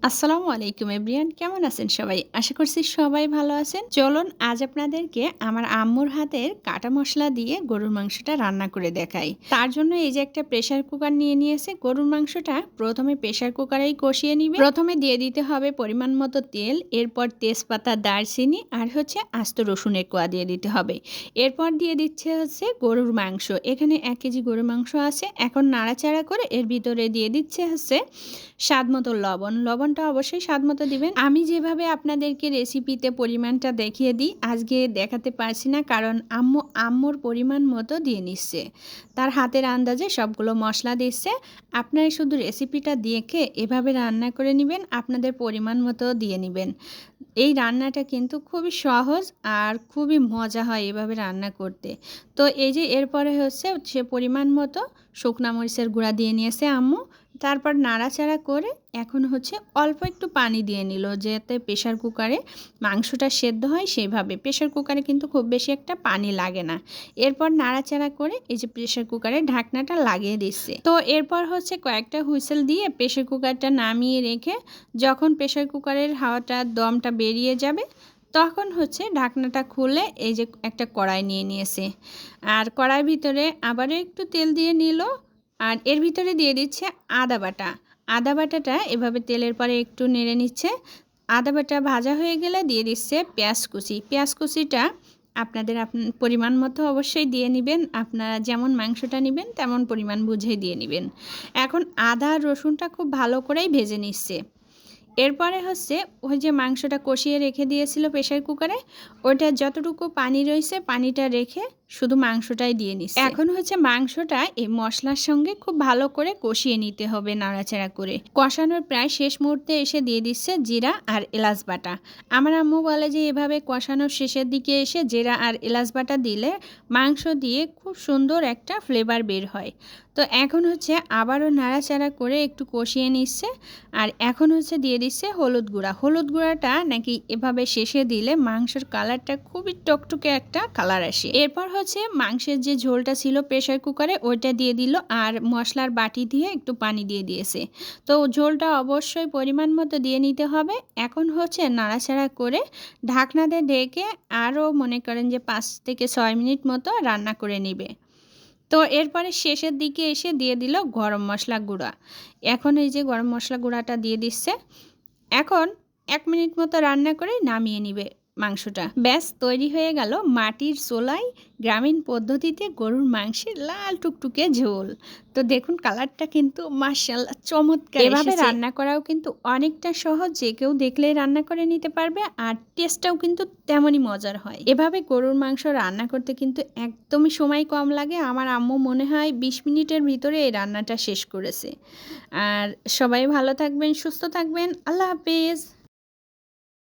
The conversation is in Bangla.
আসসালামু আলাইকুম এভরিওয়ান, কেমন আছেন সবাই? আশা করছি সবাই ভালো আছেন। চলুন আজ আপনাদেরকে আমার আম্মুর হাতের কাটা মসলা দিয়ে গরুর মাংসটা রান্না করে দেখাই। তার জন্য এই যে একটা প্রেসার কুকার নিয়ে নিয়েছে। গরুর মাংসটা প্রথমে প্রেসার কুকারেই কষিয়ে নিবে। প্রথমে দিয়ে দিতে হবে পরিমাণ মতো তেল, এরপর তেজপাতা, দারচিনি আর আস্ত রসুনের কোয়া দিয়ে দিতে হবে। এরপর দিয়ে দিচ্ছে গরুর মাংস। এখানে 1 কেজি গরুর মাংস আছে। এখন নাড়াচাড়া করে এর ভিতরে দিয়ে দিচ্ছে স্বাদ মতো লবণটা অবশ্যই স্বাদ মতো দিবেন। আমি যেভাবে আপনাদেরকে রেসিপিতে পরিমাণটা দেখিয়ে দিই, আজকে দেখাতে পারছি না, কারণ আম্মুর পরিমাণ মতো দিয়ে নিচ্ছে। তার হাতের আন্দাজে সবগুলো মশলা দিচ্ছে। আপনারা শুধু রেসিপিটা দেখে এভাবে রান্না করে নেবেন, আপনাদের পরিমাণ মতো দিয়ে নেবেন। এই রান্নাটা কিন্তু খুবই সহজ আর খুবই মজা হয় এভাবে রান্না করতে। তো এই যে এরপরে সে পরিমাণ মতো শুকনা মরিচের গুঁড়া দিয়ে নিয়েছে আম্মু। তারপর নাড়াচাড়া করে এখন অল্প একটু পানি দিয়ে নিল, যাতে প্রেশার কুকারে মাংসটা সেদ্ধ হয় সেইভাবে। প্রেশার কুকারে কিন্তু খুব বেশি একটা পানি লাগে না। এরপর নাড়াচাড়া করে এই যে প্রেশার কুকারে ঢাকনাটা লাগিয়ে দিচ্ছে। তো এরপর কয়েকটা হুইসেল দিয়ে প্রেশার কুকারটা নামিয়ে রেখে যখন প্রেশার কুকারের হাওয়াটা দমটা বেরিয়ে যাবে, তখন ঢাকনাটা খুলে এই যে একটা কড়াই নিয়ে নিয়েছে। আর কড়াইয়ের ভিতরে আবারও একটু তেল দিয়ে নিল। আর এর ভিতরে দিয়ে দিচ্ছে আদা বাটা। আদা বাটাটা এভাবে তেলের পরে একটু নেড়ে নিচ্ছে। আদা বাটা ভাজা হয়ে গেলে দিয়ে দিচ্ছে পেঁয়াজ কুচি। পেঁয়াজ কুচিটা আপনাদের পরিমাণ মতো অবশ্যই দিয়ে নেবেন। আপনারা যেমন মাংসটা নেবেন তেমন পরিমাণ বুঝে দিয়ে নেবেন। এখন আদা আর রসুনটা খুব ভালো করেই ভেজে নিচ্ছে। এরপরে ওই যে মাংসটা কষিয়ে রেখে দিয়েছিল প্রেশার কুকারে, ওইটা যতটুকু পানি রয়েছে পানিটা রেখে শুধু মাংসটাই দিয়ে নিচ্ছে। এখন মাংসটা এই মশলার সঙ্গে খুব ভালো করে কষিয়ে নিতে হবে নাড়াচাড়া করে। কষানোর প্রায় শেষ মুহূর্তে এসে দিয়ে দিচ্ছে জিরা আর এলাচ বাটা। আমার আম্মু বলে যে এভাবে কষানোর শেষের দিকে এসে জিরা আর এলাচ বাটা দিলে মাংস দিয়ে খুব সুন্দর একটা ফ্লেভার বের হয়। তো এখন আবারও নাড়াচাড়া করে একটু কষিয়ে নিচ্ছে। আর এখন দিয়ে দিচ্ছে হলুদ গুঁড়া। হলুদ গুঁড়াটা নাকি এভাবে শেষে দিলে মাংসের কালারটা খুবই টকটকে একটা কালার আসে। এরপর মাংসের যে ঝোলটা ছিল প্রেশার কুকারে ওইটা দিয়ে দিল, আর মশলার বাটি দিয়ে একটু পানি দিয়ে দিয়েছে। তো ঝোলটা অবশ্যই পরিমাণ মতো দিয়ে নিতে হবে। এখন নাড়াচাড়া করে ঢাকনাতে ঢেকে আরও মনে করেন যে 5 থেকে 6 মিনিট মতো রান্না করে নেবে। তো এরপরে শেষের দিকে এসে দিয়ে দিল গরম মশলা গুঁড়া। এখন এই যে গরম মশলা গুঁড়াটা দিয়ে দিচ্ছে। এখন 1 মিনিট মতো রান্না করে নামিয়ে নিবে মাংসটা। ব্যাস তৈরি হয়ে গেল মাটির চুলায় গ্রামীণ পদ্ধতিতে গরুর মাংসের লাল টুকটুকে ঝোল। তো দেখুন কালারটা কিন্তু মাশাআল্লাহ চমৎকার। এভাবে রান্না করাও কিন্তু অনেকটা সহজ, যে কেউ দেখলেই রান্না করে নিতে পারবে, আর টেস্টটাও কিন্তু তেমনই মজার হয়। এভাবে গরুর মাংস রান্না করতে কিন্তু একদমই সময় কম লাগে। আমার আম্মু মনে হয় 20 মিনিটের ভিতরে এই রান্নাটা শেষ করেছে। আর সবাই ভালো থাকবেন, সুস্থ থাকবেন। আল্লাহ হাফেজ।